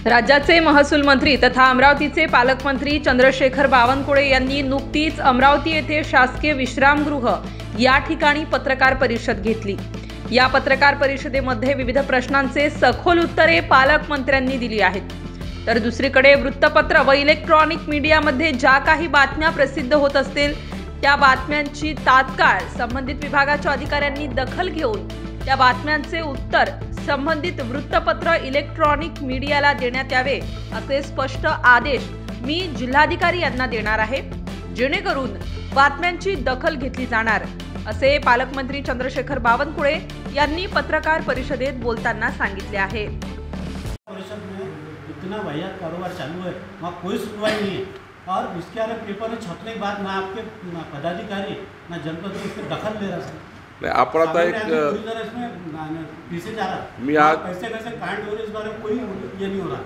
राज्याचे महसूल मंत्री तथा अमरावतीचे पालकमंत्री चंद्रशेखर बावनकुळे यांनी नुकतीच अमरावती येथे शासकीय विश्रामगृह या ठिकाणी पत्रकार परिषद घेतली। या पत्रकार परिषदेमध्ये विविध प्रश्नांचे सखोल उत्तरे पालकमंत्र्यांनी दिली आहेत। तर दुसरीकडे वृत्तपत्र व इलेक्ट्रॉनिक मीडियामध्ये ज्या काही बातम्या प्रसिद्ध होत असतील त्या बातम्यांची तात्काळ संबंधित विभागाच्या अधिकाऱ्यांनी दखल घेऊन त्या बातम्यांचे उत्तर संबंधित वृत्तपत्र इलेक्ट्रॉनिक मीडियाला देण्यात यावे असे स्पष्ट आदेश मी जिल्हाधिकारी यांना देणार आहे, जेणेकरून बातम्यांची दखल घेतली जाणार असे पालकमंत्री चंद्रशेखर बावनकुळे यांनी पत्रकार परिषदेत बोलताना सांगितले आहे। परिषद में इतना वाहियात कारोबार चालू है, वहाँ कोई सुनवाई नहीं है और इसके अलावा पेपर में छपने के बाद ना आपके पदाधिकारी ना जनपद में इसमें दखल ले रहा है। नहीं, आपण आता एक मी आज कैसे कांड हो रहे इस बारे में कोई ये नहीं हो रहा।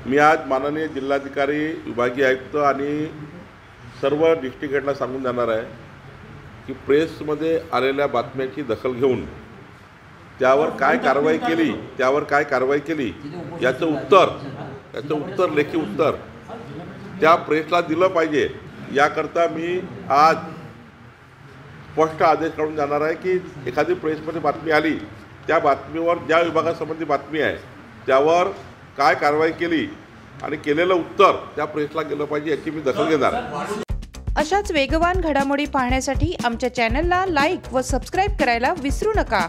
मी आज माननीय जिल्हाधिकारी विभागीय आयुक्त आणि सर्व डिस्ट्रिक्ट हेडला सांगून देणार आहे की प्रेसमध्ये आलेल्या बातम्याची दखल घेऊन त्यावर काय कारवाई केली याचं उत्तर लेखी उत्तर त्या प्रेसला दिलं पाहिजे। याकरता मी आज स्पष्ट आदेश काढून जाणार आहे की एखादी प्रेसमध्ये बातमी आली त्या बातमीवर ज्या विभागासंबंधी बातमी आहे त्यावर काय कारवाई केली आणि केलेलं उत्तर त्या प्रेसला गेलं पाहिजे याची मी दखल घेणार आहे। अशाच वेगवान घडामोडी पाहण्यासाठी आमच्या चॅनलला लाईक व सबस्क्राइब करायला विसरू नका।